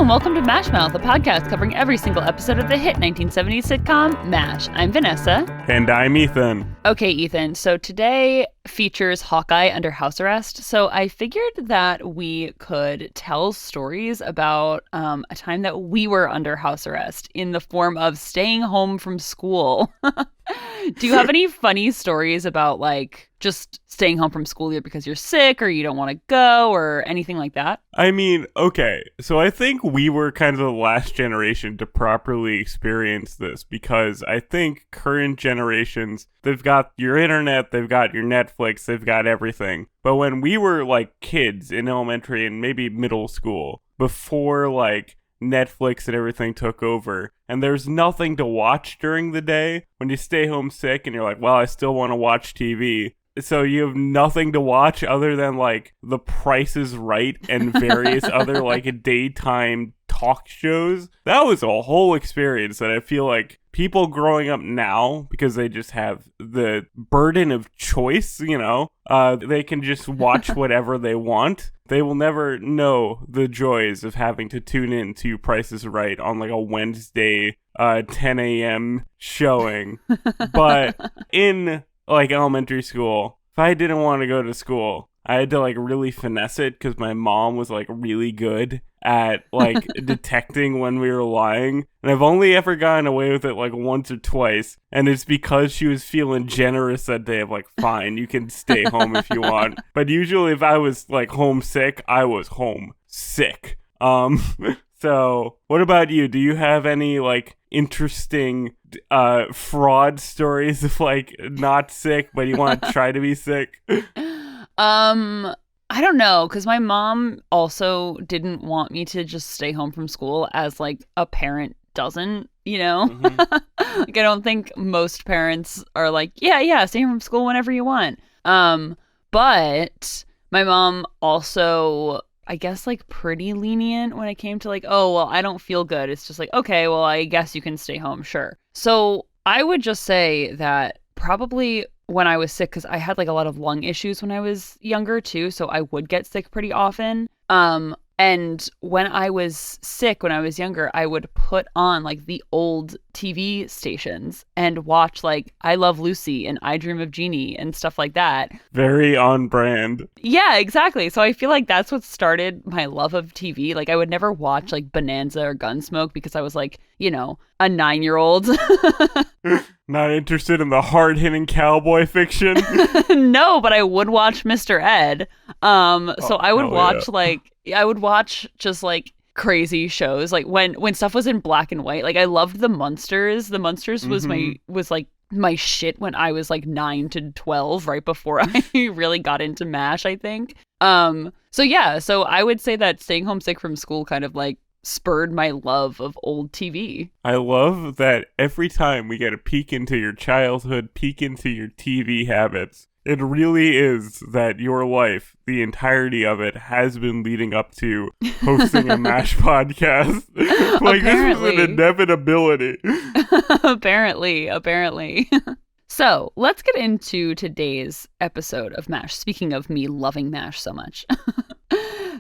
and welcome to MASHmouth, a podcast covering every single episode of the hit 1970s sitcom MASH. I'm Vanessa. And I'm Ethan. Okay, Ethan, so today features Hawkeye under house arrest. So I figured that we could tell stories about a time that we were under house arrest in the form of staying home from school. Do you have any funny stories about, like, just staying home from school either because you're sick or you don't want to go or anything like that? I mean, okay, so I think we were kind of the last generation to properly experience this because I think current generations, they've got your internet, they've got your Netflix, they've got everything. But when we were, like, kids in elementary and maybe middle school, before, like, Netflix and everything took over, and there's nothing to watch during the day when you stay home sick and you're like, well, I still want to watch TV. So you have nothing to watch other than, like, The Price is Right and various other, like, daytime talk shows. That was a whole experience that I feel like people growing up now, because they just have the burden of choice, you know, they can just watch whatever they want. They will never know the joys of having to tune in to Price is Right on, like, a Wednesday 10 a.m. showing. But in, like, elementary school, if I didn't want to go to school, I had to, like, really finesse it because my mom was, like, really good at, like, detecting when we were lying. And I've only ever gotten away with it, like, once or twice. And it's because she was feeling generous that day of, like, fine, you can stay home if you want. But usually if I was, like, homesick, I was home sick. So what about you? Do you have any, like, interesting fraud stories of, like, not sick, but you want to try to be sick? I don't know, because my mom also didn't want me to just stay home from school, as, like, a parent doesn't, you know? Mm-hmm. Like, I don't think most parents are like, yeah, stay home from school whenever you want. But my mom also, I guess, like, pretty lenient when it came to, like, oh, well, I don't feel good. It's just like, okay, well, I guess you can stay home, sure. So I would just say that probably when I was sick, because I had, like, a lot of lung issues when I was younger too, so I would get sick pretty often. And when I was sick, when I was younger, I would put on, like, the old TV stations and watch, like, I Love Lucy and I Dream of Jeannie and stuff like that. Very on brand. Yeah, exactly. So I feel like that's what started my love of TV. Like, I would never watch, like, Bonanza or Gunsmoke because I was, like, you know, a 9-year-old. Not interested in the hard-hitting cowboy fiction? No, but I would watch Mr. Ed. So I would watch, like, I would watch just, like, crazy shows. Like, when stuff was in black and white. Like, I loved the Munsters. The Munsters was my shit when I was, like, 9 to 12, right before I really got into MASH, I think. So yeah, so I would say that staying home sick from school kind of, like, spurred my love of old TV. I love that every time we get a peek into your childhood, peek into your TV habits, it really is that your life, the entirety of it, has been leading up to hosting a MASH podcast. Like, Apparently. This was an inevitability. Apparently. So, let's get into today's episode of MASH. Speaking of me loving MASH so much.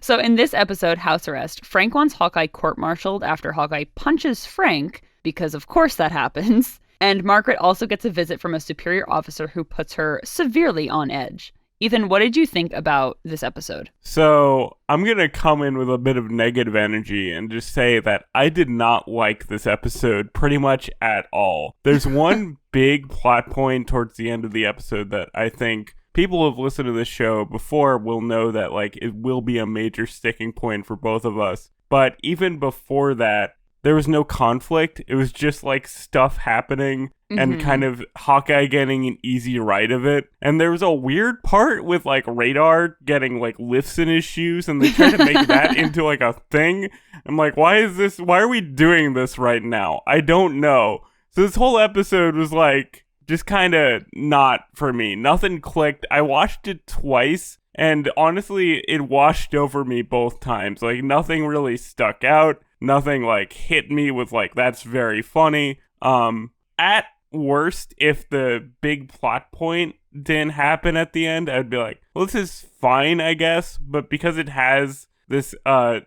So, in this episode, House Arrest, Frank wants Hawkeye court-martialed after Hawkeye punches Frank, because of course that happens. And Margaret also gets a visit from a superior officer who puts her severely on edge. Ethan, what did you think about this episode? So, I'm going to come in with a bit of negative energy and just say that I did not like this episode pretty much at all. There's one big plot point towards the end of the episode that I think people who have listened to this show before will know that, like, it will be a major sticking point for both of us. But even before that, there was no conflict. It was just, like, stuff happening and kind of Hawkeye getting an easy ride of it. And there was a weird part with, like, Radar getting, like, lifts in his shoes, and they tried to make that into, like, a thing. I'm like, why are we doing this right now? I don't know. So this whole episode was, like, just kind of not for me. Nothing clicked. I watched it twice, and honestly, it washed over me both times. Like, nothing really stuck out. Nothing, like, hit me with, like, that's very funny. At worst, if the big plot point didn't happen at the end, I'd be like, well, this is fine, I guess. But because it has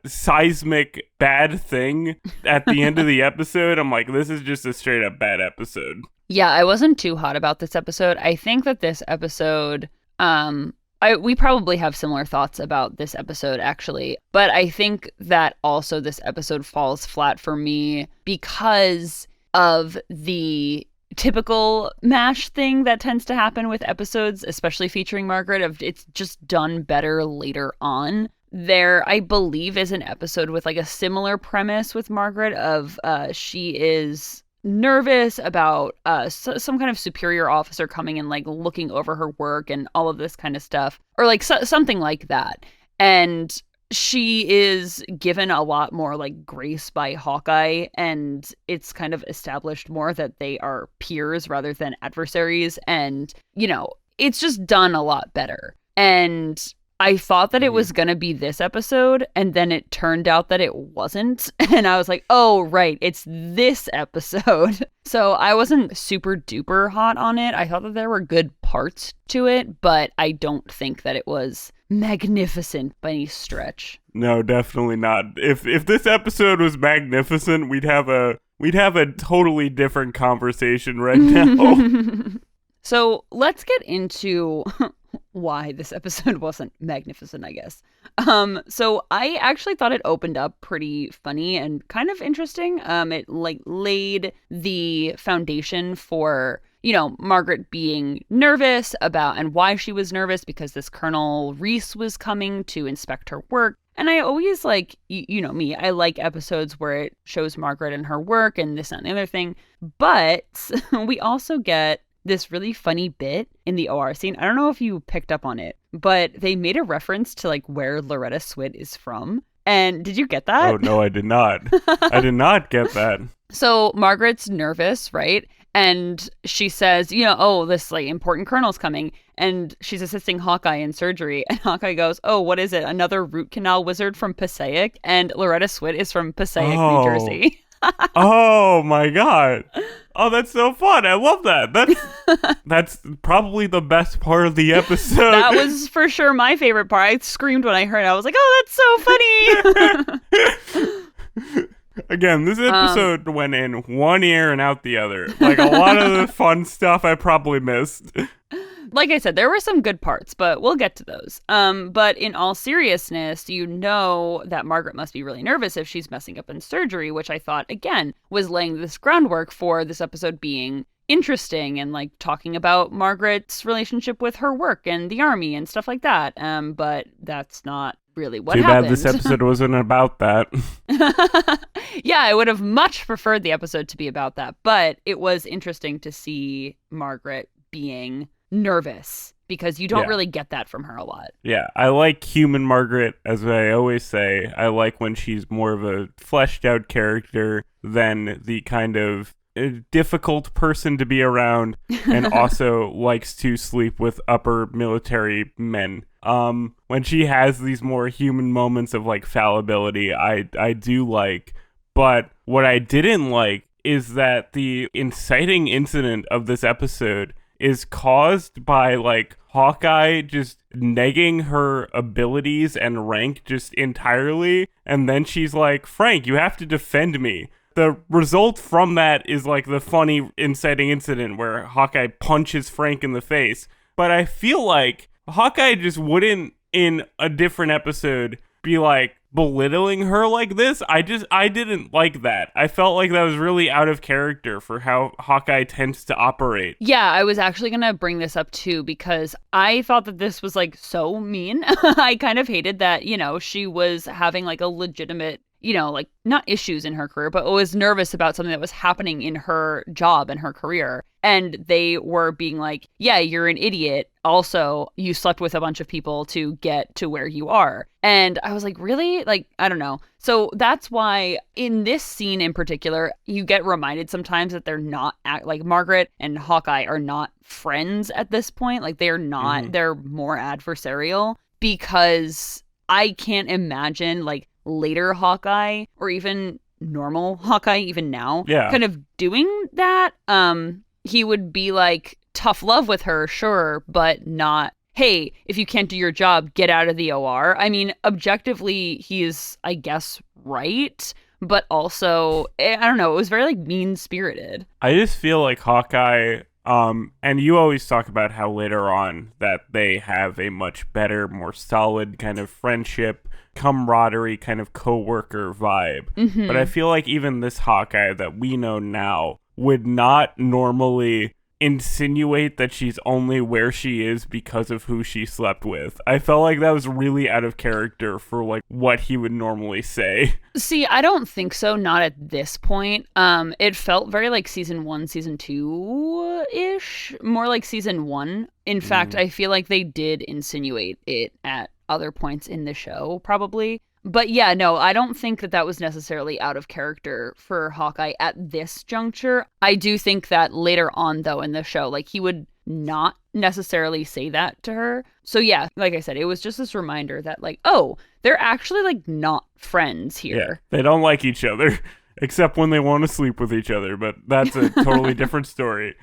seismic bad thing at the end of the episode, I'm like, this is just a straight up bad episode. Yeah, I wasn't too hot about this episode. I think that this episode, we probably have similar thoughts about this episode, actually. But I think that also this episode falls flat for me because of the typical MASH thing that tends to happen with episodes, especially featuring Margaret, of it's just done better later on. There, I believe, is an episode with like a similar premise with Margaret of she is nervous about some kind of superior officer coming and like looking over her work and all of this kind of stuff, or like something like that. And she is given a lot more like grace by Hawkeye, and it's kind of established more that they are peers rather than adversaries. And, you know, it's just done a lot better. And I thought that it was going to be this episode, and then it turned out that it wasn't. And I was like, oh, right, it's this episode. So I wasn't super duper hot on it. I thought that there were good parts to it, but I don't think that it was magnificent by any stretch. No, definitely not. If this episode was magnificent, we'd have a totally different conversation right now. So let's get into why this episode wasn't magnificent, I guess. So I actually thought it opened up pretty funny and kind of interesting. It like laid the foundation for, you know, Margaret being nervous about and why she was nervous, because this Colonel Reese was coming to inspect her work. And I always like, you know me, I like episodes where it shows Margaret and her work and this and the other thing. But we also get this really funny bit in the OR scene. I don't know if you picked up on it, but they made a reference to like where Loretta Swit is from. And did you get that? Oh, no, I did not. I did not get that. So Margaret's nervous, right? And she says, you know, oh, this like important colonel's coming. And she's assisting Hawkeye in surgery. And Hawkeye goes, oh, what is it? Another root canal wizard from Passaic? And Loretta Swit is from Passaic, New Jersey. Oh my God. Oh, that's so fun. I love that. That's probably the best part of the episode. That was for sure my favorite part. I screamed when I heard it. I was like, oh, that's so funny. Again, this episode went in one ear and out the other. Like, a lot of the fun stuff I probably missed. Like I said, there were some good parts, but we'll get to those. But in all seriousness, you know that Margaret must be really nervous if she's messing up in surgery, which I thought, again, was laying this groundwork for this episode being interesting and like talking about Margaret's relationship with her work and the army and stuff like that. But that's not really what happened. Too bad this episode wasn't about that. Yeah, I would have much preferred the episode to be about that, but it was interesting to see Margaret being nervous, because you don't really get that from her a lot. Yeah, I like human Margaret, as I always say. I like when she's more of a fleshed out character than the kind of difficult person to be around, and also likes to sleep with upper military men. When she has these more human moments of like fallibility, I do like. But what I didn't like is that the inciting incident of this episode is caused by like Hawkeye just negging her abilities and rank just entirely, and then she's like, Frank, you have to defend me. The result from that is like the funny inciting incident where Hawkeye punches Frank in the face. But I feel like Hawkeye just wouldn't, in a different episode, be like belittling her like this. I didn't like that. I felt like that was really out of character for how Hawkeye tends to operate. Yeah, I was actually gonna bring this up too, because I thought that this was like so mean. I kind of hated that, you know, she was having like a legitimate, you know, like not issues in her career, but was nervous about something that was happening in her job and her career. And they were being like, yeah, you're an idiot. Also, you slept with a bunch of people to get to where you are. And I was like, really? Like, I don't know. So that's why in this scene in particular, you get reminded sometimes that they're not like Margaret and Hawkeye are not friends at this point. Like they're not, they're more adversarial, because I can't imagine like later Hawkeye or even normal Hawkeye even now kind of doing that. He would be like tough love with her, sure, but not hey, if you can't do your job, get out of the OR. I mean, objectively, he's, I guess, right. But also, I don't know, it was very like mean-spirited. I just feel like Hawkeye, and you always talk about how later on that they have a much better, more solid kind of friendship, camaraderie, kind of coworker vibe. Mm-hmm. But I feel like even this Hawkeye that we know now would not normally insinuate that she's only where she is because of who she slept with. I felt like that was really out of character for like what he would normally say. See, I don't think so, not at this point. It felt very like season 1, season 2-ish, more like season 1. In fact, I feel like they did insinuate it at other points in the show, probably. But yeah, no, I don't think that was necessarily out of character for Hawkeye at this juncture. I do think that later on, though, in the show, like, he would not necessarily say that to her. So yeah, like I said, it was just this reminder that, like, oh, they're actually, like, not friends here. Yeah, they don't like each other, except when they want to sleep with each other, but that's a totally different story.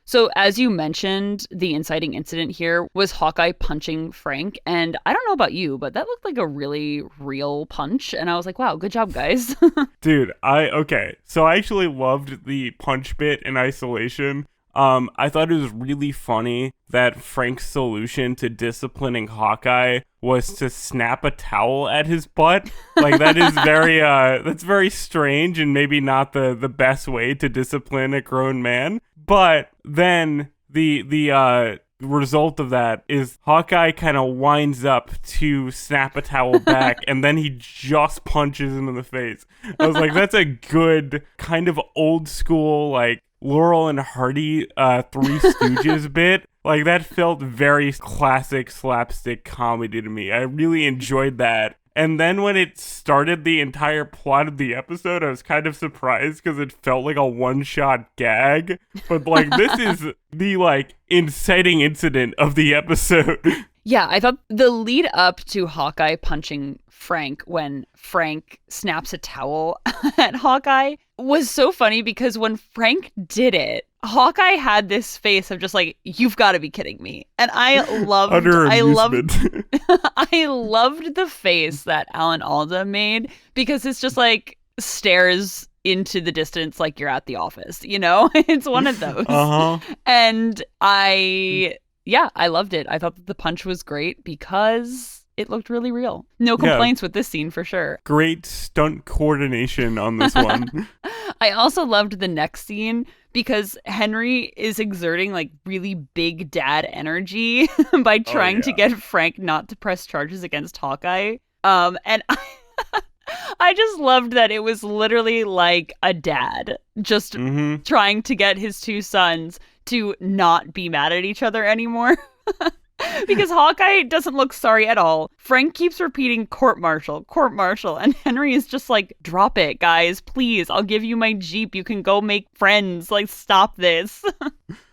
So as you mentioned, the inciting incident here was Hawkeye punching Frank. And I don't know about you, but that looked like a really real punch. And I was like, wow, good job, guys. Dude, okay. So I actually loved the punch bit in isolation. I thought it was really funny that Frank's solution to disciplining Hawkeye was to snap a towel at his butt. Like, that is that's very strange and maybe not the best way to discipline a grown man. But then the result of that is Hawkeye kind of winds up to snap a towel back, and then he just punches him in the face. I was like, that's a good kind of old school, like, Laurel and Hardy Three Stooges bit. Like, that felt very classic slapstick comedy to me. I really enjoyed that. And then when it started the entire plot of the episode, I was kind of surprised because it felt like a one-shot gag. But, like, this is the, like, inciting incident of the episode. Yeah, I thought the lead up to Hawkeye punching Frank when Frank snaps a towel at Hawkeye was so funny because when Frank did it, Hawkeye had this face of just like, you've got to be kidding me. And I loved I loved the face that Alan Alda made because it's just like stares into the distance like you're at the office, you know? It's one of those. And I loved it. I thought that the punch was great because it looked really real. No complaints with this scene for sure. Great stunt coordination on this one. I also loved the next scene because Henry is exerting like really big dad energy by trying to get Frank not to press charges against Hawkeye. And I just loved that it was literally like a dad just trying to get his two sons to not be mad at each other anymore. Because Hawkeye doesn't look sorry at all. Frank keeps repeating court martial, and Henry is just like, drop it, guys, please. I'll give you my Jeep. You can go make friends. Like, stop this.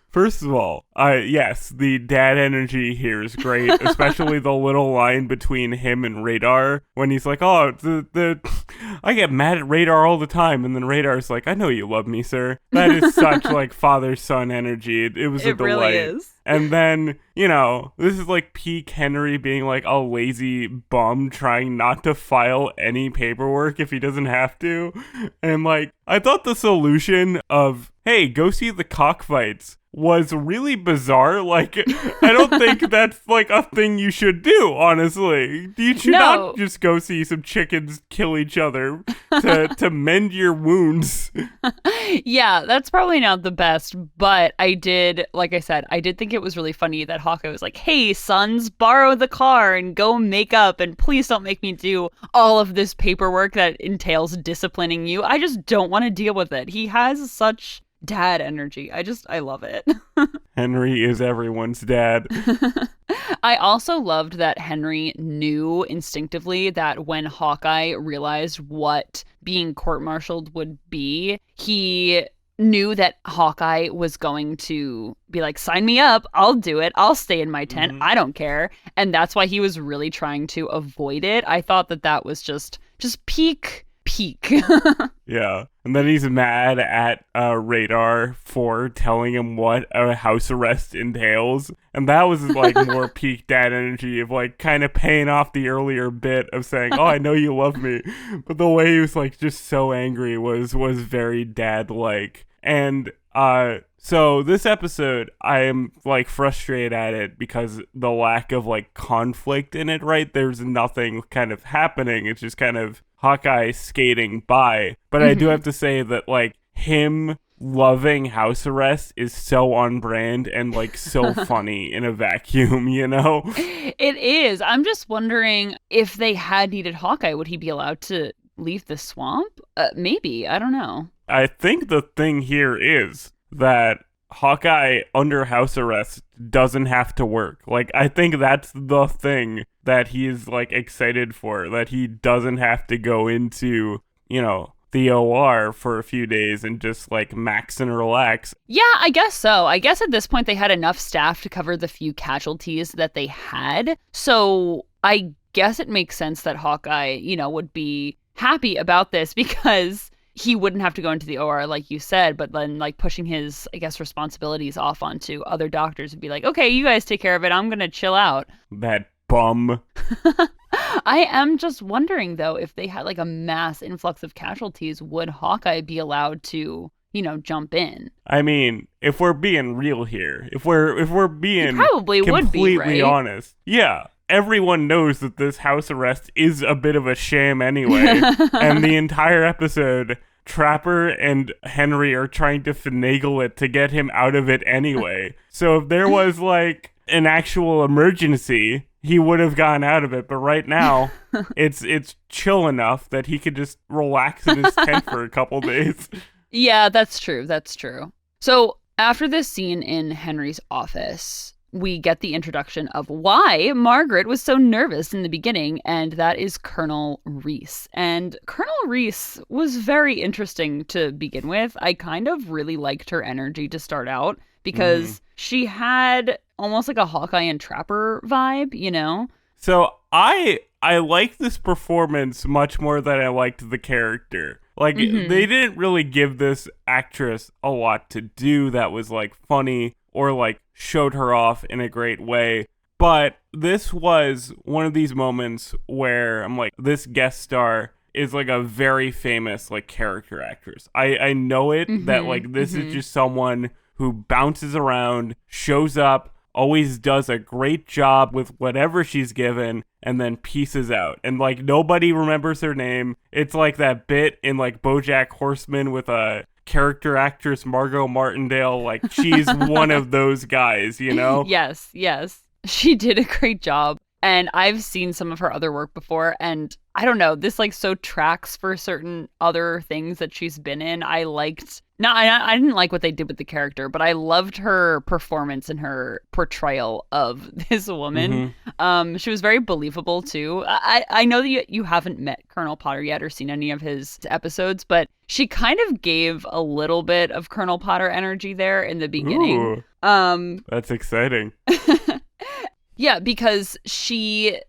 First of all, yes, the dad energy here is great, especially the little line between him and Radar when he's like, oh, I get mad at Radar all the time, and then Radar's like, I know you love me, sir. That is such, like, father-son energy. It was a delight. It really is. And then, you know, this is like peak Henry being like a lazy bum trying not to file any paperwork if he doesn't have to. And, like, I thought the solution of, hey, go see the cockfights was really bizarre. Like, I don't think that's like a thing you should do, honestly. You should not just go see some chickens kill each other to mend your wounds. Yeah, that's probably not the best, but I did, like I said, I did think it was really funny that Hawkeye was like, hey, sons, borrow the car and go make up, and please don't make me do all of this paperwork that entails disciplining you. I just don't want to deal with it. He has such dad energy. I love it. Henry is everyone's dad. I also loved that Henry knew instinctively that when Hawkeye realized what being court-martialed would be, he knew that Hawkeye was going to be like, sign me up, I'll do it, I'll stay in my tent, I don't care. And that's why he was really trying to avoid it. I thought that was just peak peak. Yeah. And then he's mad at Radar for telling him what a house arrest entails. And that was like more peak dad energy of like kind of paying off the earlier bit of saying, oh, I know you love me. But the way he was like just so angry was very dad-like. And so this episode, I am like frustrated at it because the lack of like conflict in it, right? There's nothing kind of happening. It's just kind of Hawkeye skating by. But I do have to say that like him loving house arrest is so on brand and like so funny in a vacuum, you know? It is. I'm just wondering if they had needed Hawkeye, would he be allowed to leave the swamp? Maybe. I don't know. I think the thing here is that Hawkeye under house arrest doesn't have to work. Like, I think that's the thing that he's like excited for, that he doesn't have to go into, you know, the OR for a few days and just like max and relax. Yeah, I guess so. I guess at this point they had enough staff to cover the few casualties that they had. So I guess it makes sense that Hawkeye, you know, would be happy about this because he wouldn't have to go into the OR like you said, but then like pushing his, I guess, responsibilities off onto other doctors would be like, okay, you guys take care of it. I'm going to chill out. That bum. I am just wondering though, if they had like a mass influx of casualties, would Hawkeye be allowed to, you know, jump in? I mean, if we're being real here, if we're being probably completely would be, right? honest. Yeah. Everyone knows that this house arrest is a bit of a sham anyway. And the entire episode, Trapper and Henry are trying to finagle it to get him out of it anyway. So if there was like an actual emergency, he would have gotten out of it. But right now, it's chill enough that he could just relax in his tent for a couple days. Yeah, that's true. That's true. So after this scene in Henry's office, we get the introduction of why Margaret was so nervous in the beginning, and that is Colonel Reese. And Colonel Reese was very interesting to begin with. I kind of really liked her energy to start out because she had almost like a Hawkeye and Trapper vibe, you know? So I like this performance much more than I liked the character. Like, they didn't really give this actress a lot to do that was, like, funny or, like, showed her off in a great way. But this was one of these moments where I'm like, this guest star is, like, a very famous, like, character actress. I know it that, like, this is just someone who bounces around, shows up, always does a great job with whatever she's given, and then pieces out. And, like, nobody remembers her name. It's like that bit in, like, BoJack Horseman with a character actress, Margot Martindale. Like, she's one of those guys, you know? Yes. She did a great job. And I've seen some of her other work before, and I don't know, this like so tracks for certain other things that she's been in. I didn't like what they did with the character, but I loved her performance and her portrayal of this woman. She was very believable too. I know that you haven't met Colonel Potter yet or seen any of his episodes, but she kind of gave a little bit of Colonel Potter energy there in the beginning. Ooh, that's exciting. Yeah, because she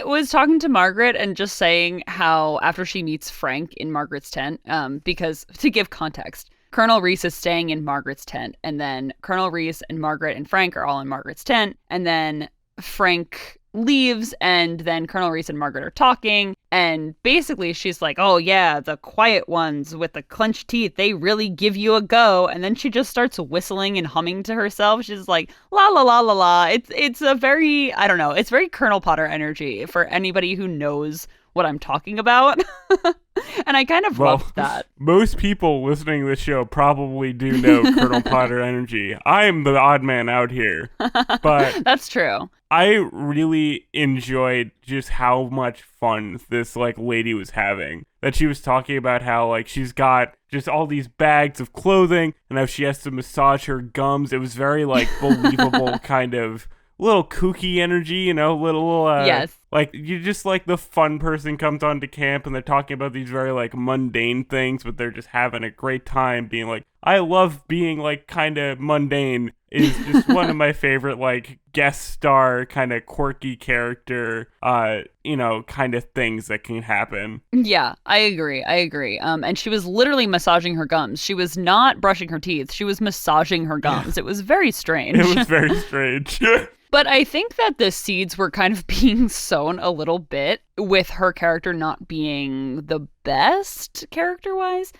was talking to Margaret and just saying how after she meets Frank in Margaret's tent, because to give context, Colonel Reese is staying in Margaret's tent, and then Colonel Reese and Margaret and Frank are all in Margaret's tent, and then Frank leaves, and then Colonel Reese and Margaret are talking, and basically she's like, oh yeah, the quiet ones with the clenched teeth, they really give you a go, and then she just starts whistling and humming to herself. She's like, la la la la la. It's a very, I don't know, it's very Colonel Potter energy for anybody who knows what I'm talking about. And I kind of loved that. Most people listening to this show probably do know Colonel Potter energy. I am the odd man out here. But that's true. I really enjoyed just how much fun this like lady was having. That she was talking about how like she's got just all these bags of clothing and how she has to massage her gums. It was very like believable kind of little kooky energy, you know, little yes. Like, you just, like, the fun person comes onto camp and they're talking about these very, like, mundane things, but they're just having a great time being like, I love being, like, kind of mundane is just one of my favorite, like, guest star kind of quirky character, kind of things that can happen. Yeah, I agree. And she was literally massaging her gums. She was not brushing her teeth. She was massaging her gums. It was very strange. It was very strange. But I think that the seeds were kind of being sown a little bit with her character not being the best character-wise.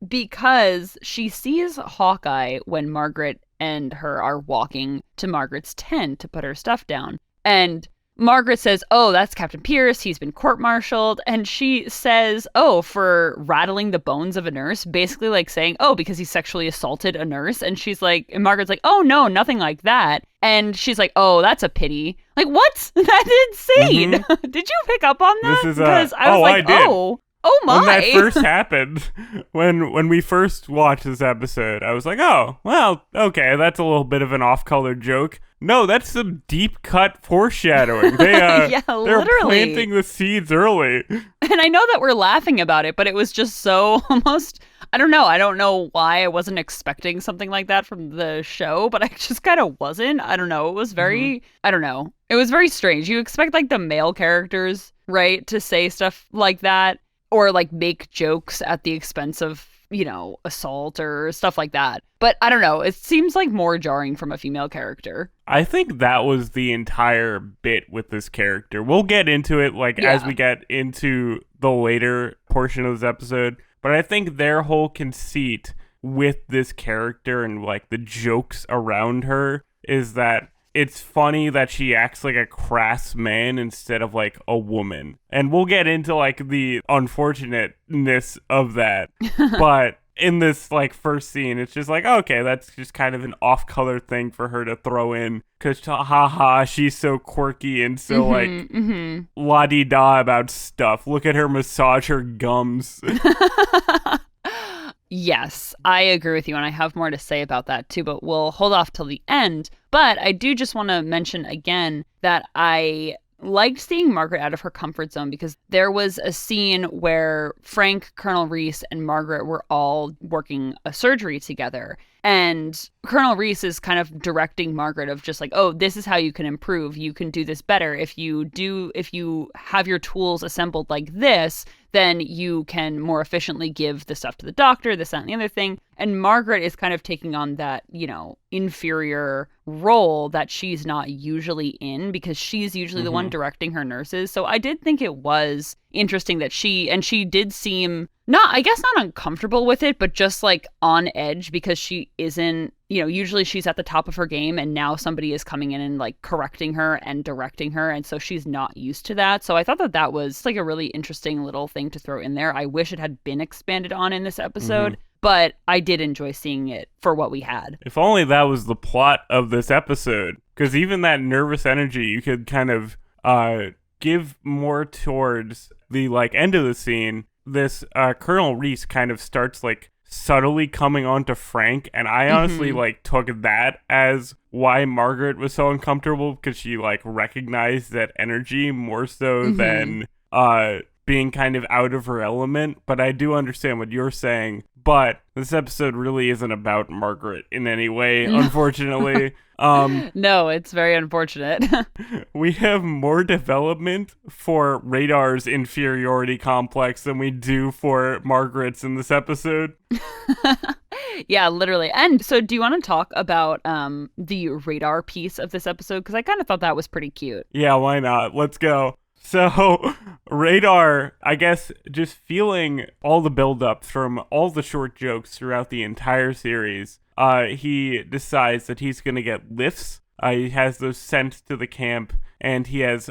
Because she sees Hawkeye when Margaret and her are walking to Margaret's tent to put her stuff down. And Margaret says, oh, that's Captain Pierce. He's been court-martialed. And she says, oh, for rattling the bones of a nurse, basically like saying, oh, because he sexually assaulted a nurse. And she's like, and Margaret's like, oh, no, nothing like that. And she's like, oh, that's a pity. Like, what? That's insane. Did you pick up on that? This is because I was like, I did. Oh my! When that first happened, when we first watched this episode, I was like, oh, well, okay, that's a little bit of an off-color joke. No, that's some deep-cut foreshadowing. They're planting the seeds early. And I know that we're laughing about it, but it was just so almost, I don't know why I wasn't expecting something like that from the show, but I just kind of wasn't. I don't know. It was very, I don't know. It was very strange. You expect like the male characters, right, to say stuff like that. Or like make jokes at the expense of, assault or stuff like that. But I don't know. It seems like more jarring from a female character. I think that was the entire bit with this character. We'll get into it as we get into the later portion of this episode. But I think their whole conceit with this character and like the jokes around her is that it's funny that she acts like a crass man instead of like a woman. And we'll get into like the unfortunateness of that. But in this like first scene, it's just like, okay, that's just kind of an off-color thing for her to throw in. Because haha, she's so quirky and so la-di-da about stuff. Look at her massage her gums. Yes, I agree with you, and I have more to say about that too, but we'll hold off till the end. But I do just want to mention again that I liked seeing Margaret out of her comfort zone because there was a scene where Frank, Colonel Reese, and Margaret were all working a surgery together. And Colonel Reese is kind of directing Margaret of just like, oh, this is how you can improve. You can do this better. If you have your tools assembled like this, then you can more efficiently give the stuff to the doctor, this, that, and the other thing. And Margaret is kind of taking on that, inferior role that she's not usually in because she's usually the one directing her nurses. So I did think it was interesting that she did seem not uncomfortable with it, but just like on edge because she isn't, usually she's at the top of her game and now somebody is coming in and like correcting her and directing her. And so she's not used to that. So I thought that was like a really interesting little thing to throw in there. I wish it had been expanded on in this episode. But I did enjoy seeing it for what we had. If only that was the plot of this episode. Because even that nervous energy, you could kind of give more towards the like end of the scene. This Colonel Reese kind of starts like subtly coming on to Frank. And I honestly like took that as why Margaret was so uncomfortable. Because she like recognized that energy more so than being kind of out of her element. But I do understand what you're saying. But this episode really isn't about Margaret in any way, unfortunately. No, it's very unfortunate. We have more development for Radar's inferiority complex than we do for Margaret's in this episode. Yeah, literally. And so do you want to talk about the Radar piece of this episode? Because I kind of thought that was pretty cute. Yeah, why not? Let's go. So, Radar, I guess, just feeling all the buildup from all the short jokes throughout the entire series, he decides that he's going to get lifts. He has those sent to the camp, and he has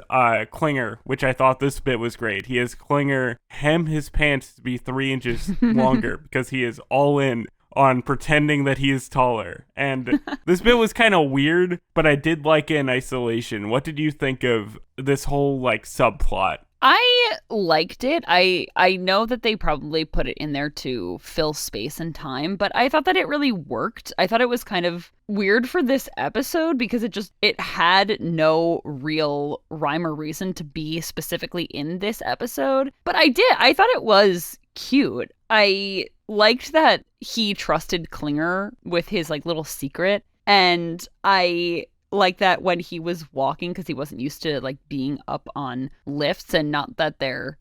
Klinger, which I thought this bit was great. He has Klinger hem his pants to be 3 inches longer because he is all in on pretending that he is taller. And this bit was kind of weird, but I did like it in isolation. What did you think of this whole like subplot? I liked it. I know that they probably put it in there to fill space and time, but I thought that it really worked. I thought it was kind of weird for this episode because it had no real rhyme or reason to be specifically in this episode. But I thought it was cute. I liked that he trusted Klinger with his like little secret, and I like that when he was walking, because he wasn't used to like being up on lifts, and not that they're,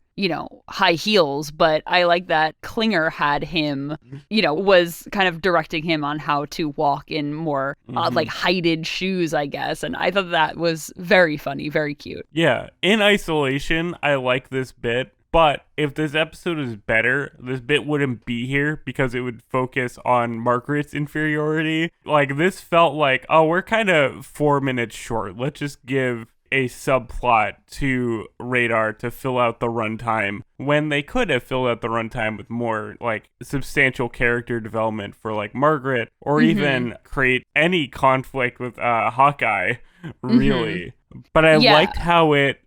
high heels, but I like that Klinger had him, was kind of directing him on how to walk in more like heighted shoes, I guess. And I thought that was very funny, very cute. Yeah, in isolation, I like this bit. But if this episode is better, this bit wouldn't be here because it would focus on Margaret's inferiority. Like, this felt like, oh, we're kind of 4 minutes short. Let's just give a subplot to Radar to fill out the runtime, when they could have filled out the runtime with more, like, substantial character development for, like, Margaret, or even create any conflict with Hawkeye, really. But I liked how it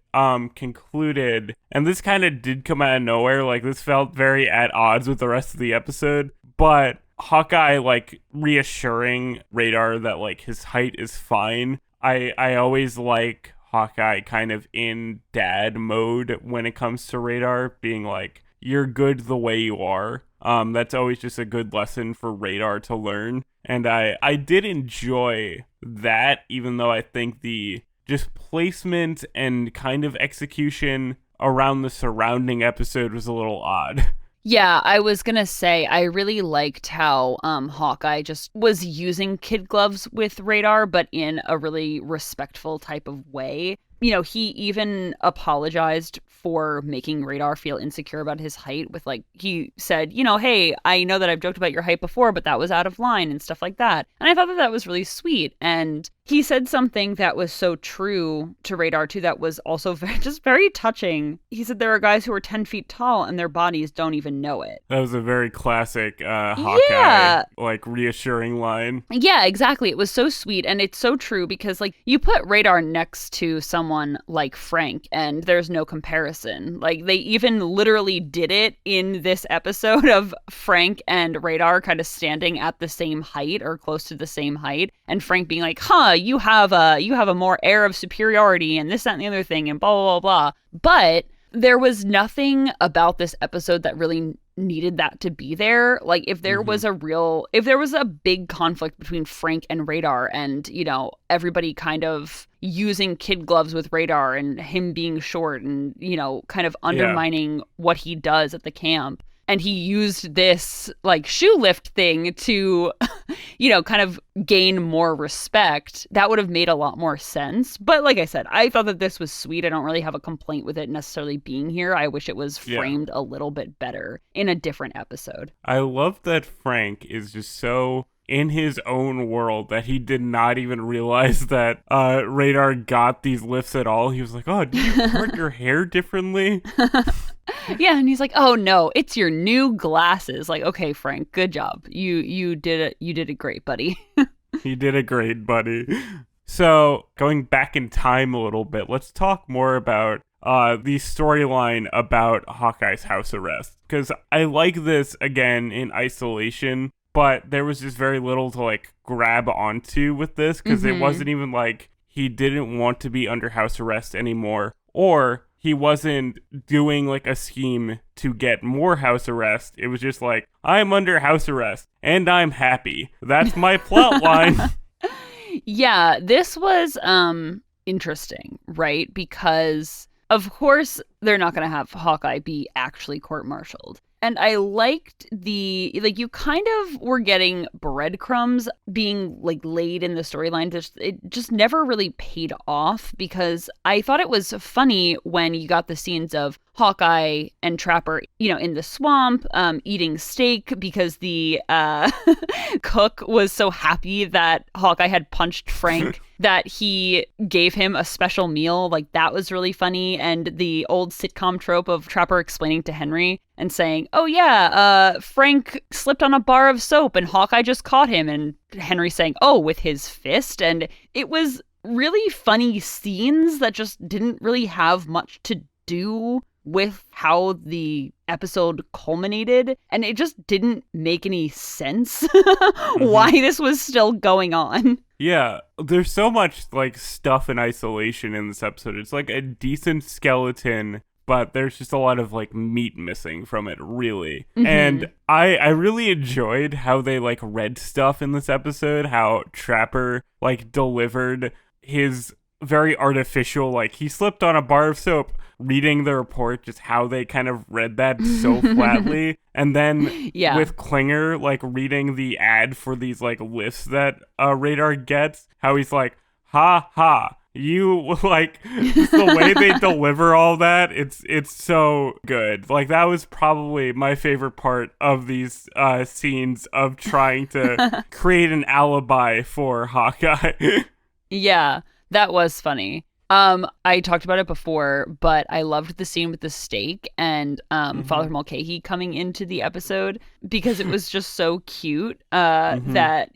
concluded, and this kind of did come out of nowhere. Like, this felt very at odds with the rest of the episode, but Hawkeye, like, reassuring Radar that, like, his height is fine. I always like Hawkeye kind of in dad mode when it comes to Radar, being like, you're good the way you are. That's always just a good lesson for Radar to learn, and I did enjoy that, even though I think the just placement and kind of execution around the surrounding episode was a little odd. Yeah, I was gonna say, I really liked how Hawkeye just was using kid gloves with Radar, but in a really respectful type of way. He even apologized for making Radar feel insecure about his height with, like, he said, hey, I know that I've joked about your height before, but that was out of line and stuff like that. And I thought that that was really sweet. And he said something that was so true to Radar, too, that was also very touching. He said there are guys who are 10 feet tall and their bodies don't even know it. That was a very classic Hawkeye, like, reassuring line. Yeah, exactly. It was so sweet, and it's so true because, like, you put Radar next to someone like Frank, and there's no comparison. Like, they even literally did it in this episode of Frank and Radar kind of standing at the same height or close to the same height, and Frank being like, you have a more air of superiority and this, that, and the other thing, and blah, blah, blah, blah. But there was nothing about this episode that really needed that to be there. Like, if there was a big conflict between Frank and Radar, and, everybody kind of using kid gloves with Radar, and him being short, and, kind of undermining what he does at the camp, and he used this, like, shoe lift thing to, kind of gain more respect, that would have made a lot more sense. But like I said, I thought that this was sweet. I don't really have a complaint with it necessarily being here. I wish it was framed a little bit better in a different episode. I love that Frank is just so in his own world that he did not even realize that Radar got these lifts at all. He was like, oh, did you part your hair differently? Yeah, and he's like, oh no, it's your new glasses. Like, okay, Frank, good job. You did it great, buddy. You did it great, buddy. So, going back in time a little bit, let's talk more about the storyline about Hawkeye's house arrest. Because I like this, again, in isolation, but there was just very little to, like, grab onto with this, because it wasn't even like he didn't want to be under house arrest anymore, or he wasn't doing, like, a scheme to get more house arrest. It was just like, I'm under house arrest, and I'm happy. That's my plot line. Yeah, this was interesting, right? Because, of course, they're not going to have Hawkeye be actually court-martialed. And I liked you kind of were getting breadcrumbs being, like, laid in the storyline. It just never really paid off, because I thought it was funny when you got the scenes of Hawkeye and Trapper, in the swamp, eating steak because the cook was so happy that Hawkeye had punched Frank that he gave him a special meal. Like, that was really funny. And the old sitcom trope of Trapper explaining to Henry and saying, oh yeah, Frank slipped on a bar of soap and Hawkeye just caught him. And Henry saying, oh, with his fist. And it was really funny scenes that just didn't really have much to do with how the episode culminated, and it just didn't make any sense why this was still going on. Yeah, there's so much like stuff in isolation in this episode. It's like a decent skeleton, but there's just a lot of like meat missing from it, really. And I really enjoyed how they like read stuff in this episode, how Trapper like delivered his very artificial, like he slipped on a bar of soap, reading the report, just how they kind of read that so flatly. And then with Klinger like reading the ad for these like lifts that Radar gets, how he's like, ha ha, you like, just the way they deliver all that, it's so good. Like that was probably my favorite part of these scenes of trying to create an alibi for Hawkeye. Yeah, that was funny. I talked about it before, but I loved the scene with the steak and Father Mulcahy coming into the episode, because it was just so cute that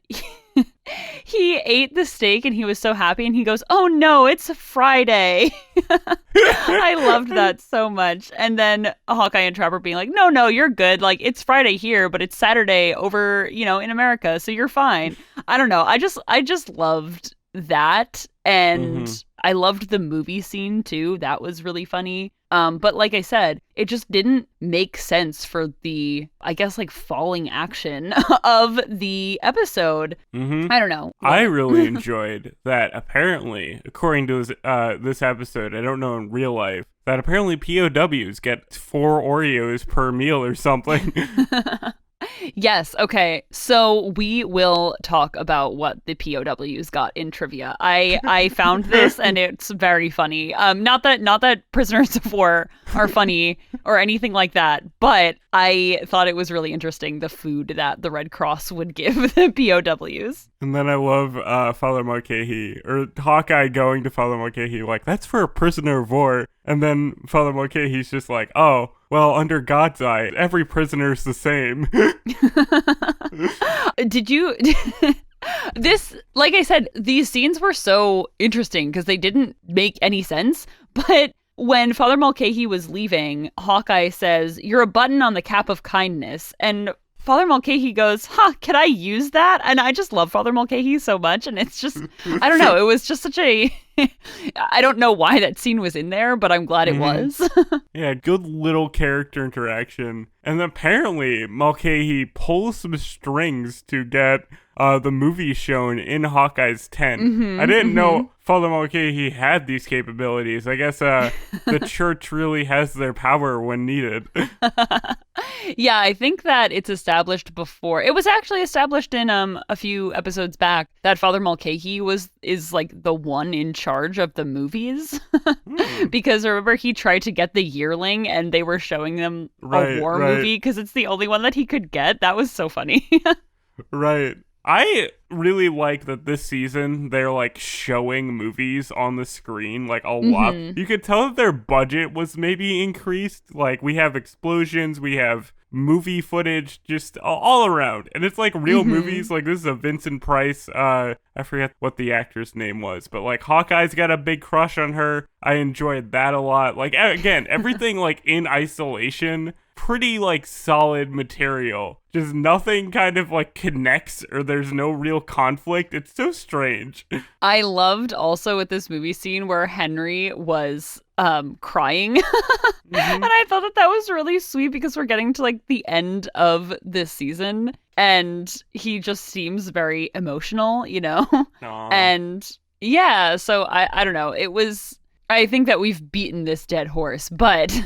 he ate the steak and he was so happy, and he goes, "Oh no, it's Friday." I loved that so much. And then Hawkeye and Trapper being like, no, you're good. Like, it's Friday here, but it's Saturday over, in America, so you're fine. I don't know. I just loved that. And I loved the movie scene too. That was really funny. But like I said, it just didn't make sense for the, I guess, like falling action of the episode. I don't know. I really enjoyed that. Apparently, according to this episode, I don't know in real life, that apparently POWs get 4 Oreos per meal or something. Yes. Okay. So we will talk about what the POWs got in trivia. I found this and it's very funny. Not that prisoners of war are funny or anything like that, but I thought it was really interesting, the food that the Red Cross would give the POWs. And then I love Father Mulcahy, or Hawkeye going to Father Mulcahy, like, that's for a prisoner of war. And then Father Mulcahy's just like, oh, well, under God's eye, every prisoner is the same. Did you... This, like I said, these scenes were so interesting because they didn't make any sense. But when Father Mulcahy was leaving, Hawkeye says, "You're a button on the cap of kindness." And Father Mulcahy goes, can I use that? And I just love Father Mulcahy so much. And it's just, I don't know. It was just such a, I don't know why that scene was in there, but I'm glad it was. Yeah, good little character interaction. And apparently Mulcahy pulls some strings to get the movie shown in Hawkeye's tent. I didn't know Father Mulcahy had these capabilities. I guess the church really has their power when needed. Yeah, I think that it's established before. It was actually established in a few episodes back that Father Mulcahy is like the one in charge of the movies. Because remember, he tried to get the yearling and they were showing them a war movie because it's the only one that he could get. That was so funny. Right. I really like that this season they're like showing movies on the screen like a lot. You could tell that their budget was maybe increased. Like we have explosions, we have movie footage just all around, and it's like real movies. Like this is a Vincent Price, I forget what the actor's name was, but like Hawkeye's got a big crush on her. I enjoyed that a lot. Like again, everything like in isolation, pretty like solid material. Just nothing kind of like connects, or there's no real conflict. It's so strange. I loved also with this movie scene where Henry was crying. And I thought that was really sweet because we're getting to like the end of this season and he just seems very emotional, Aww. And yeah, so I don't know. I think that we've beaten this dead horse, but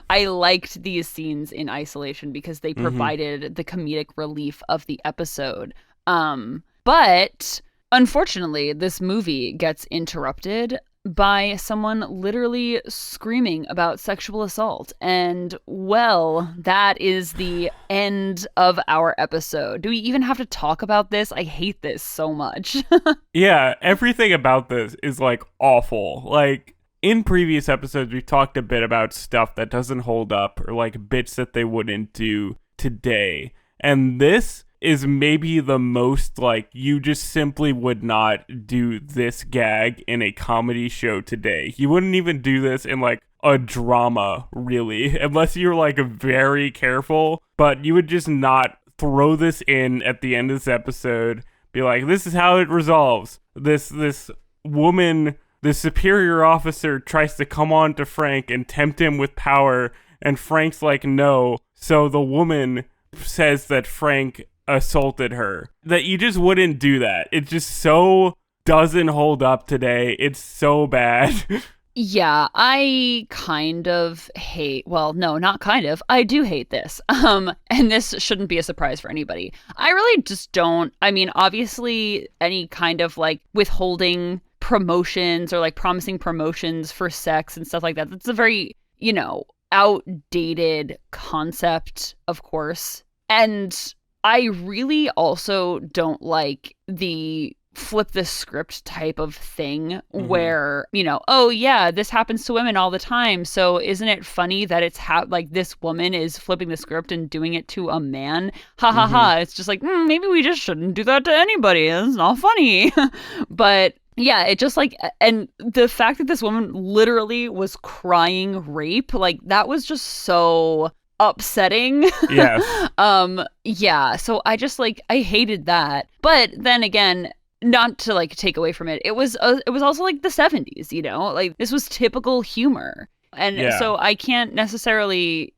I liked these scenes in isolation because they provided the comedic relief of the episode. But unfortunately, this movie gets interrupted by someone literally screaming about sexual assault. And, well, that is the end of our episode. Do we even have to talk about this? I hate this so much. Yeah, everything about this is, like, awful. Like, in previous episodes, we've talked a bit about stuff that doesn't hold up, or, like, bits that they wouldn't do today. And this is maybe the most, like, you just simply would not do this gag in a comedy show today. You wouldn't even do this in, like, a drama, really, unless you're like very careful. But you would just not throw this in at the end of this episode, be like, this is how it resolves. This woman, the superior officer, tries to come on to Frank and tempt him with power, and Frank's like, no. So the woman says that Frank assaulted her. That you just wouldn't do that. It just so doesn't hold up today. It's so bad. Yeah, I kind of hate, well, no, not kind of. I do hate this. And this shouldn't be a surprise for anybody. I really just don't. I mean, obviously any kind of like withholding promotions or like promising promotions for sex and stuff like that. That's a very, outdated concept, of course. And I really also don't like the flip the script type of thing where, oh yeah, this happens to women all the time. So isn't it funny that it's like this woman is flipping the script and doing it to a man? Ha ha ha. It's just like, maybe we just shouldn't do that to anybody. It's not funny. But yeah, it just like, and the fact that this woman literally was crying rape, like that was just so upsetting. Yes. Yeah. So I just like, I hated that. But then again, not to like take away from it, it was also like the 70s, like this was typical humor. And so I can't necessarily,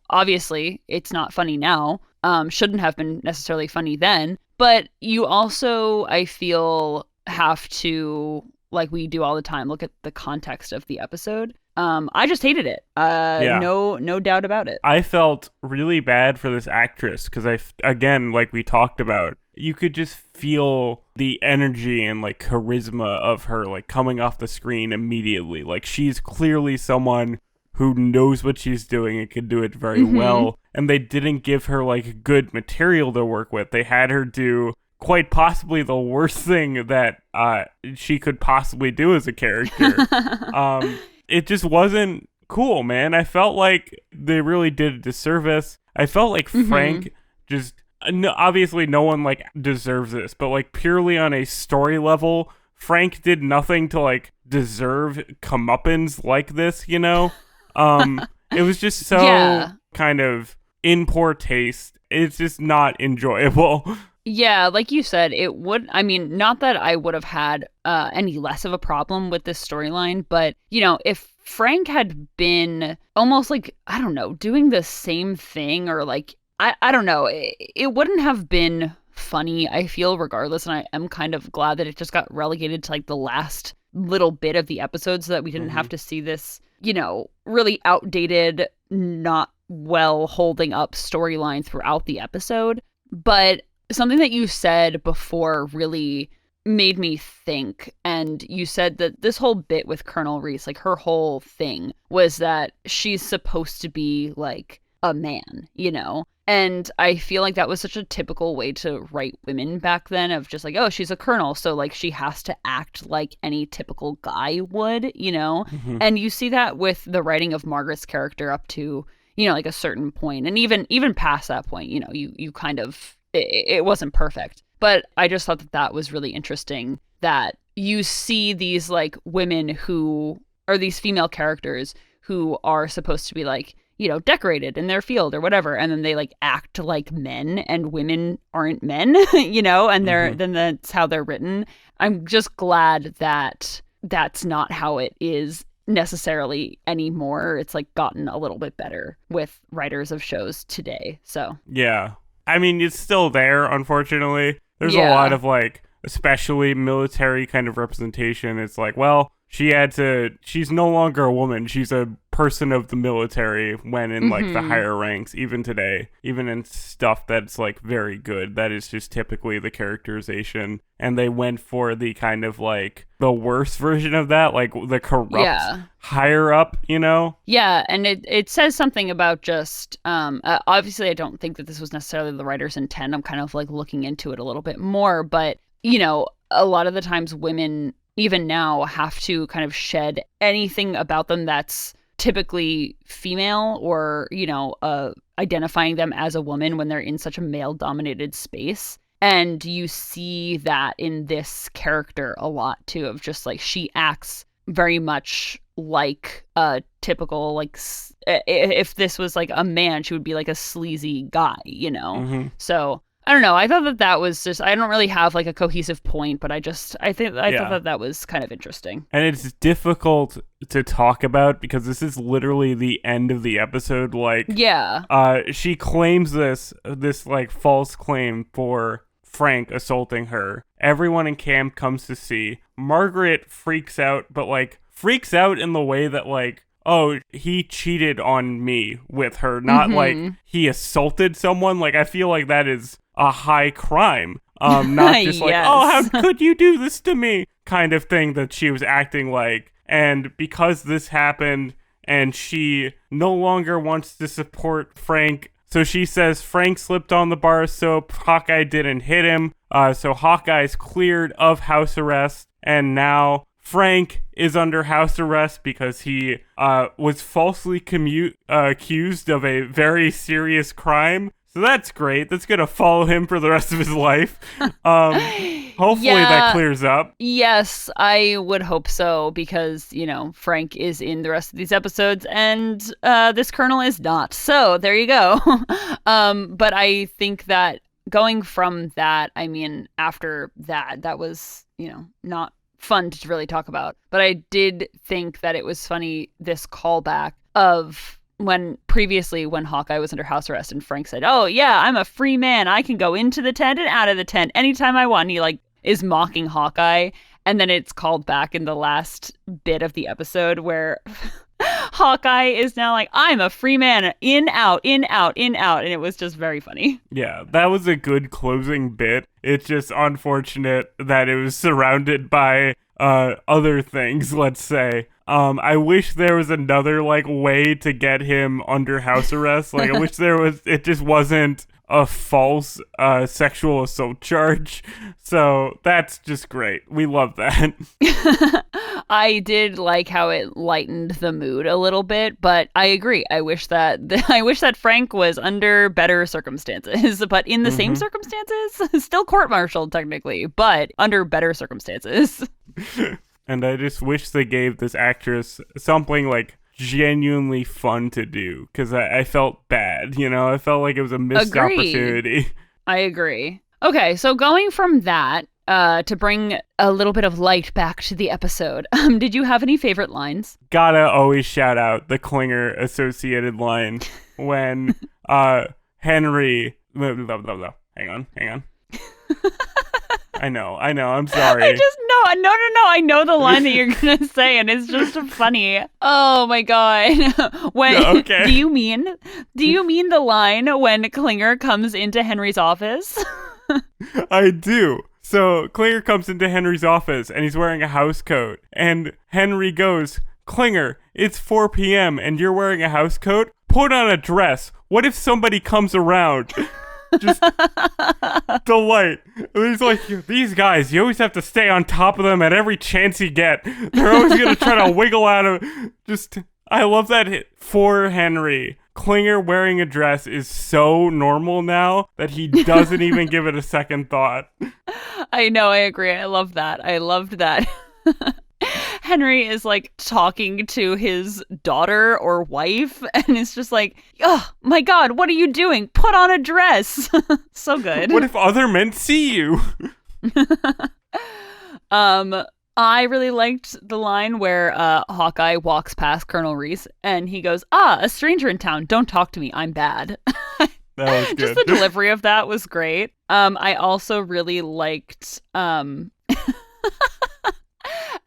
obviously it's not funny now, shouldn't have been necessarily funny then, but you also, I feel, have to, like we do all the time, look at the context of the episode. I just hated it. No doubt about it. I felt really bad for this actress because again, like we talked about, you could just feel the energy and like charisma of her like coming off the screen immediately. Like she's clearly someone who knows what she's doing and can do it very well. And they didn't give her like good material to work with. They had her do quite possibly the worst thing that she could possibly do as a character. It just wasn't cool, man. I felt like they really did a disservice. I felt like Frank just, obviously no one like deserves this, but like purely on a story level, Frank did nothing to like deserve comeuppance like this, It was just so kind of in poor taste. It's just not enjoyable. Yeah, like you said, not that I would have had any less of a problem with this storyline, but, if Frank had been almost like, I don't know, doing the same thing or like, I don't know, it wouldn't have been funny, I feel, regardless, and I am kind of glad that it just got relegated to like the last little bit of the episode so that we didn't have to see this, really outdated, not well holding up storyline throughout the episode. But something that you said before really made me think, and you said that this whole bit with Colonel Reese, like her whole thing was that she's supposed to be like a man, And I feel like that was such a typical way to write women back then, of just like, oh, she's a colonel, so like she has to act like any typical guy would, And you see that with the writing of Margaret's character up to, like a certain point, and even past that point, you kind of, it wasn't perfect. But I just thought that was really interesting, that you see these like women who are these female characters who are supposed to be like, decorated in their field or whatever, and then they like act like men, and women aren't men, and then that's how they're written. I'm just glad that that's not how it is necessarily anymore. It's like gotten a little bit better with writers of shows today. So yeah. I mean, it's still there, unfortunately. There's a lot of like, especially military kind of representation. It's like, well, she's no longer a woman. She's a person of the military when in like the higher ranks, even today, even in stuff that's like very good. That is just typically the characterization. And they went for the kind of like the worst version of that, like the corrupt higher up, Yeah, and it says something about just, obviously I don't think that this was necessarily the writer's intent. I'm kind of like looking into it a little bit more, but, a lot of the times women, even now, have to kind of shed anything about them that's typically female or, identifying them as a woman when they're in such a male-dominated space. And you see that in this character a lot, too, of just like she acts very much like a typical, like, if this was like a man, she would be like a sleazy guy, you know? Mm-hmm. So I don't know. I thought that was just, I don't really have like a cohesive point, but I thought that was kind of interesting. And it's difficult to talk about because this is literally the end of the episode. Like, she claims this like false claim for Frank assaulting her. Everyone in camp comes to see. Margaret freaks out, but like freaks out in the way that like, oh, he cheated on me with her, not like he assaulted someone. Like, I feel like that is a high crime. Not just like, oh, how could you do this to me kind of thing that she was acting like. And because this happened and she no longer wants to support Frank, so she says Frank slipped on the bar of soap, Hawkeye didn't hit him, so Hawkeye's cleared of house arrest, and now Frank is under house arrest because he was falsely accused of a very serious crime. So that's great. That's going to follow him for the rest of his life. Hopefully that clears up. Yes, I would hope so because, you know, Frank is in the rest of these episodes and this colonel is not. So there you go. But I think that going from that, I mean, after that was, you know, not fun to really talk about. But I did think that it was funny, this callback of when Hawkeye was under house arrest and Frank said, oh yeah, I'm a free man, I can go into the tent and out of the tent anytime I want, and he like is mocking Hawkeye, and then it's called back in the last bit of the episode where Hawkeye is now like, I'm a free man, in, out, in, out, in, out, and it was just very funny. Yeah, that was a good closing bit. It's just unfortunate that it was surrounded by other things, let's say. I wish there was another like way to get him under house arrest. Like, I wish it just wasn't a false sexual assault charge. So that's just great. We love that. I did like how it lightened the mood a little bit, but I agree. I wish that Frank was under better circumstances, but in the same circumstances, still court-martialed technically, but under better circumstances. And I just wish they gave this actress something like genuinely fun to do, because I felt bad, you know? I felt like it was a missed opportunity. I agree. Okay, so going from that, to bring a little bit of light back to the episode, did you have any favorite lines? Gotta always shout out the Klinger associated line when Henry... Hang on. I know. I'm sorry. No. I know the line that you're gonna say, and it's just funny. Oh my god. Okay. Do you mean the line when Klinger comes into Henry's office? I do. So Klinger comes into Henry's office, and he's wearing a house coat, and Henry goes, Klinger, it's 4 p.m. and you're wearing a house coat? Put on a dress. What if somebody comes around? Just delight. He's like, these guys, you always have to stay on top of them at every chance you get. They're always going to try to wiggle out of... I love that for Henry. Klinger wearing a dress is so normal now that he doesn't even give it a second thought. I know, I agree. I love that. I loved that. Henry is like talking to his daughter or wife, and it's just like, oh my god, what are you doing? Put on a dress. So good. What if other men see you? I really liked the line where Hawkeye walks past Colonel Reese and he goes, a stranger in town, don't talk to me, I'm bad. That was good. Just the delivery of that was great. I also really liked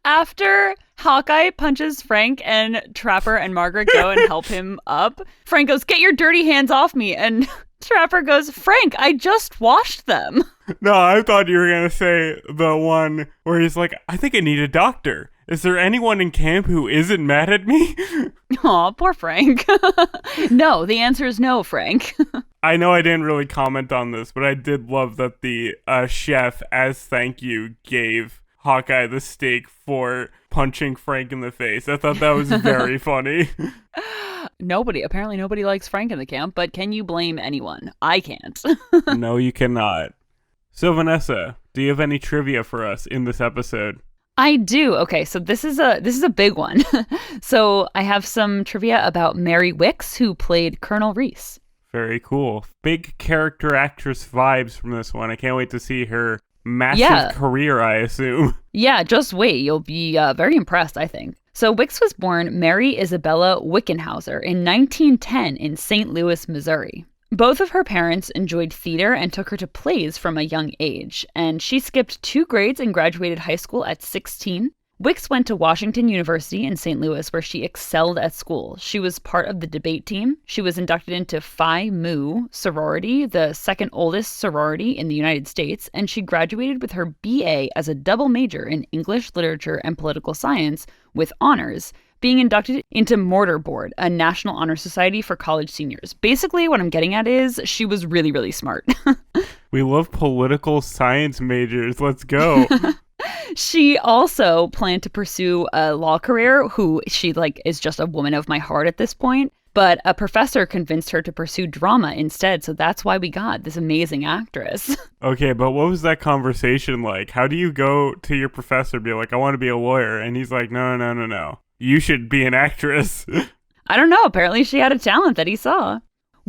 after Hawkeye punches Frank and Trapper and Margaret go and help him up, Frank goes, get your dirty hands off me. And Trapper goes, Frank, I just washed them. No, I thought you were going to say the one where he's like, I think I need a doctor. Is there anyone in camp who isn't mad at me? Aw, poor Frank. No, the answer is no, Frank. I know I didn't really comment on this, but I did love that the chef, as thank you, gave Hawkeye the steak for punching Frank in the face. I thought that was very funny. Apparently nobody likes Frank in the camp, but can you blame anyone? I can't. No, you cannot. So Vanessa, do you have any trivia for us in this episode? I do. Okay, so this is a big one. So I have some trivia about Mary Wickes, who played Colonel Reese. Very cool. Big character actress vibes from this one. I can't wait to see her Yeah. massive career, I assume. Yeah, just wait. You'll be very impressed, I think. So Wickes was born Mary Isabella Wickenhauser in 1910 in St. Louis, Missouri. Both of her parents enjoyed theater and took her to plays from a young age, and she skipped 2 grades and graduated high school at 16. Wickes went to Washington University in St. Louis, where she excelled at school. She was part of the debate team. She was inducted into Phi Mu sorority, the second oldest sorority in the United States, and she graduated with her BA as a double major in English, literature, and political science with honors, being inducted into Mortar Board, a national honor society for college seniors. Basically, what I'm getting at is she was really, really smart. We love political science majors. Let's go. She also planned to pursue a law career, who she is just a woman of my heart at this point. But a professor convinced her to pursue drama instead, so that's why we got this amazing actress. Okay, but what was that conversation like? How do you go to your professor and be like, I want to be a lawyer? And he's like, no, no, no, no, no. You should be an actress. I don't know. Apparently she had a talent that he saw.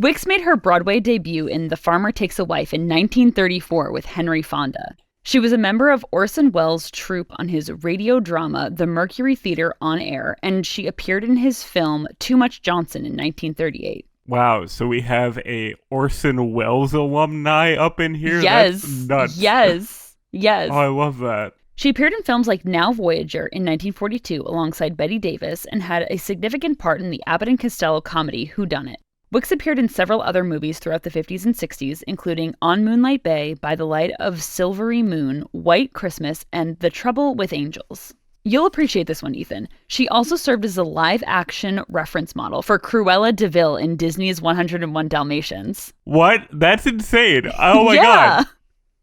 Wickes made her Broadway debut in The Farmer Takes a Wife in 1934 with Henry Fonda. She was a member of Orson Welles' troupe on his radio drama The Mercury Theater on Air, and she appeared in his film Too Much Johnson in 1938. Wow, so we have a Orson Welles alumni up in here? Yes. That's nuts. Yes. Yes. Oh, I love that. She appeared in films like Now Voyager in 1942 alongside Bette Davis and had a significant part in the Abbott and Costello comedy Whodunit. Wickes appeared in several other movies throughout the 50s and 60s, including On Moonlight Bay, By the Light of Silvery Moon, White Christmas, and The Trouble with Angels. You'll appreciate this one, Ethan. She also served as a live-action reference model for Cruella de Vil in Disney's 101 Dalmatians. What? That's insane. Oh my yeah.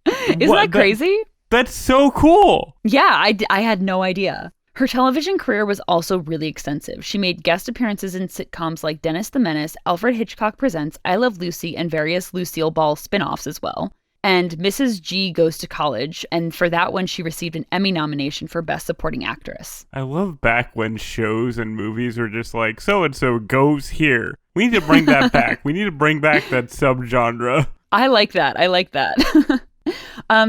God. Isn't that crazy? That's so cool. Yeah, I had no idea. Her television career was also really extensive. She made guest appearances in sitcoms like Dennis the Menace, Alfred Hitchcock Presents, I Love Lucy, and various Lucille Ball spin-offs as well. And Mrs. G Goes to College, and for that one she received an Emmy nomination for Best Supporting Actress. I love back when shows and movies were just like, so-and-so goes here. We need to bring that back. We need to bring back that subgenre. I like that.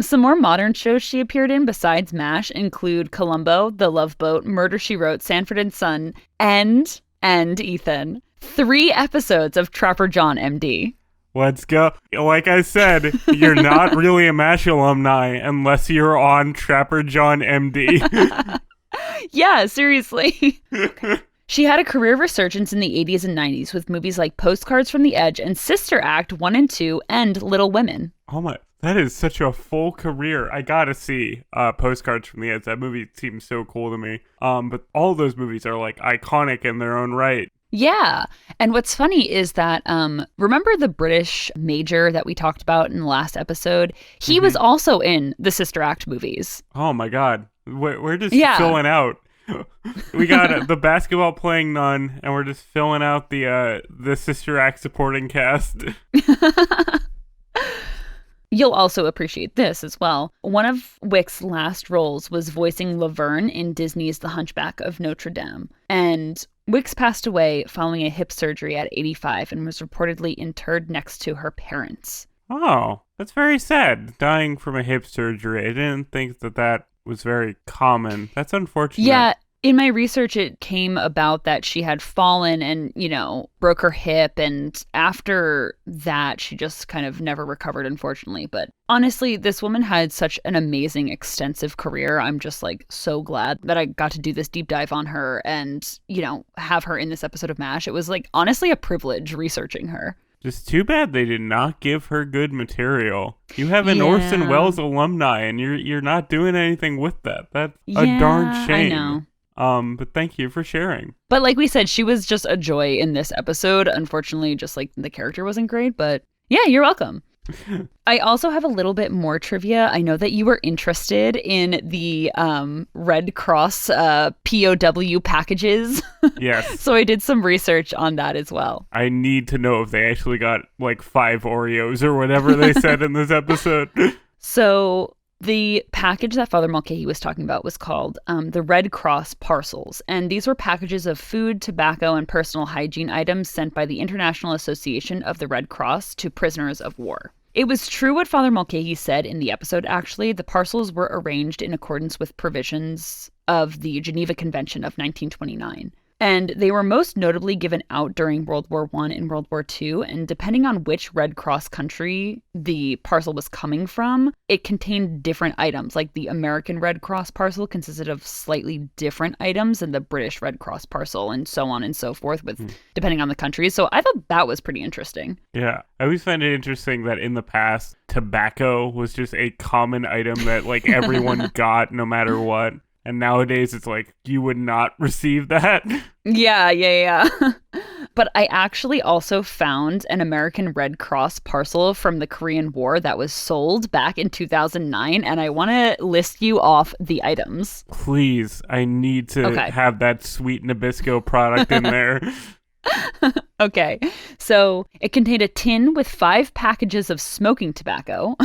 Some more modern shows she appeared in besides MASH include Columbo, The Love Boat, Murder, She Wrote, Sanford and Son, and Ethan, 3 episodes of Trapper John, MD. Let's go. Like I said, you're not really a MASH alumni unless you're on Trapper John, MD. Yeah, seriously. She had a career resurgence in the 80s and 90s with movies like Postcards from the Edge and Sister Act 1 and 2 and Little Women. Oh my, that is such a full career. I gotta see Postcards from the Edge. That movie seems so cool to me. But all those movies are like iconic in their own right. Yeah. And what's funny is that, remember the British major that we talked about in the last episode? He was also in the Sister Act movies. Oh my God. We're just Yeah. filling out. We got the basketball playing nun, and we're just filling out the Sister Act supporting cast. You'll also appreciate this as well. One of Wickes' last roles was voicing Laverne in Disney's The Hunchback of Notre Dame. And Wickes passed away following a hip surgery at 85 and was reportedly interred next to her parents. Oh, that's very sad. Dying from a hip surgery. I didn't think that was very common. That's unfortunate. Yeah, in my research, it came about that she had fallen and, broke her hip. And after that, she just kind of never recovered, unfortunately. But honestly, this woman had such an amazing, extensive career. I'm just so glad that I got to do this deep dive on her and, have her in this episode of MASH. It was honestly a privilege researching her. Just too bad they did not give her good material. You have an Orson Welles alumni, and you're not doing anything with that. That's a darn shame. I know. But thank you for sharing. But like we said, she was just a joy in this episode. Unfortunately, just the character wasn't great, but yeah, you're welcome. I also have a little bit more trivia. I know that you were interested in the Red Cross POW packages. Yes. So I did some research on that as well. I need to know if they actually got 5 Oreos or whatever they said in this episode. So The package that Father Mulcahy was talking about was called the Red Cross Parcels, and these were packages of food, tobacco, and personal hygiene items sent by the International Association of the Red Cross to prisoners of war. It was true what Father Mulcahy said in the episode, actually. The parcels were arranged in accordance with provisions of the Geneva Convention of 1929. And they were most notably given out during World War I and World War II. And depending on which Red Cross country the parcel was coming from, it contained different items. Like the American Red Cross parcel consisted of slightly different items than the British Red Cross parcel, and so on and so forth, with depending on the country. So I thought that was pretty interesting. Yeah. I always find it interesting that in the past, tobacco was just a common item that like everyone got no matter what. And nowadays, it's like, you would not receive that. Yeah. But I actually also found an American Red Cross parcel from the Korean War that was sold back in 2009, and I want to list you off the items. Please, I need to have that sweet Nabisco product in there. Okay, so it contained a tin with 5 packages of smoking tobacco,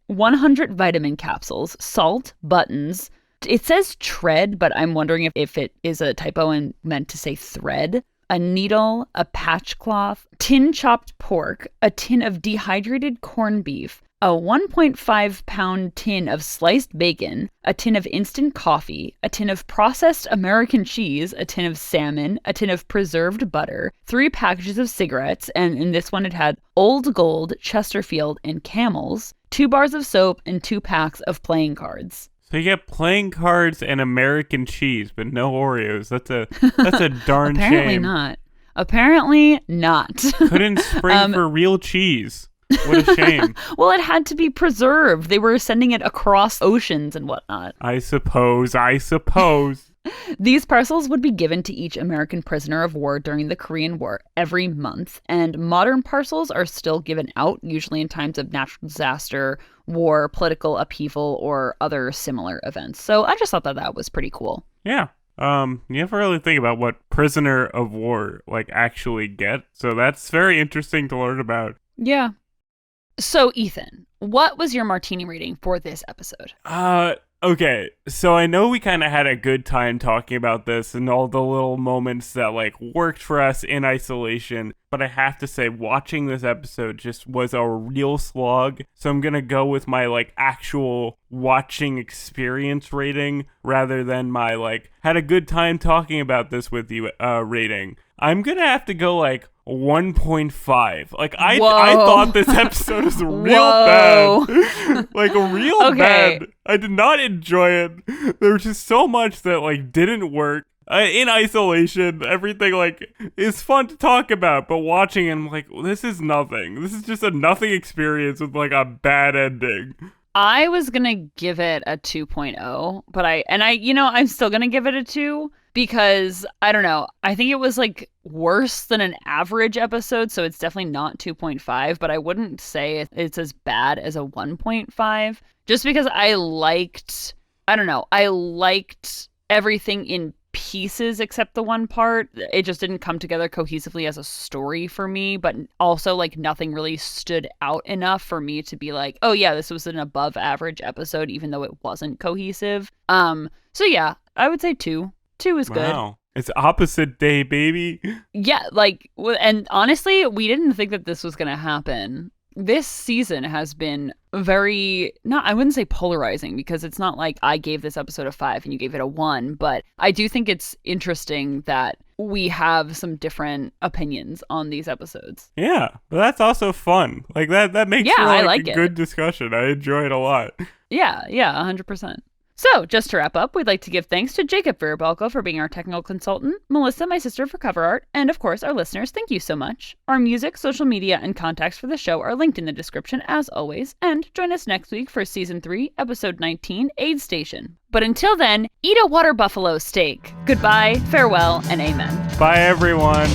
100 vitamin capsules, salt, buttons. It says tread, but I'm wondering if it is a typo and meant to say thread. A needle, a patch cloth, tin chopped pork, a tin of dehydrated corned beef, a 1.5 pound tin of sliced bacon, a tin of instant coffee, a tin of processed American cheese, a tin of salmon, a tin of preserved butter, 3 packages of cigarettes, and in this one it had Old Gold, Chesterfield, and Camels, 2 bars of soap, and 2 packs of playing cards. So you get playing cards and American cheese, but no Oreos. That's a darn shame. Apparently not. Couldn't spring for real cheese. What a shame. Well, it had to be preserved. They were sending it across oceans and whatnot. I suppose. These parcels would be given to each American prisoner of war during the Korean War every month, and modern parcels are still given out, usually in times of natural disaster, war, political upheaval, or other similar events. So I just thought that was pretty cool. Yeah. You never really think about what prisoner of war actually get, so that's very interesting to learn about. Yeah. So Ethan, what was your martini rating for this episode? Okay, so I know we kind of had a good time talking about this and all the little moments that worked for us in isolation, but I have to say watching this episode just was a real slog. So I'm gonna go with my actual watching experience rating rather than my had a good time talking about this with you rating. I'm gonna have to go 1.5. I thought this episode was real bad. Real bad. I did not enjoy it. There was just so much that didn't work. In isolation, everything is fun to talk about, but watching it, I'm this is nothing. This is just a nothing experience with a bad ending. I was gonna give it a 2.0, but I'm still gonna give it a 2 because I don't know. I think it was worse than an average episode, so it's definitely not 2.5, but I wouldn't say it's as bad as a 1.5 just because I liked everything in pieces except the one part. It just didn't come together cohesively as a story for me, but also nothing really stood out enough for me to be oh yeah, this was an above average episode even though it wasn't cohesive. So yeah, I would say 2 is good. Wow, it's opposite day, baby. Yeah, and honestly, we didn't think that this was gonna happen. This season has been very, I wouldn't say polarizing, because it's not I gave this episode a 5 and you gave it a 1, but I do think it's interesting that we have some different opinions on these episodes. Yeah, but that's also fun. That makes for a good discussion. I enjoy it a lot. Yeah, 100%. So, just to wrap up, we'd like to give thanks to Jacob Virabalco for being our technical consultant, Melissa, my sister, for cover art, and of course, our listeners, thank you so much. Our music, social media, and contacts for the show are linked in the description, as always, and join us next week for Season 3, Episode 19, Aid Station. But until then, eat a water buffalo steak. Goodbye, farewell, and amen. Bye, everyone.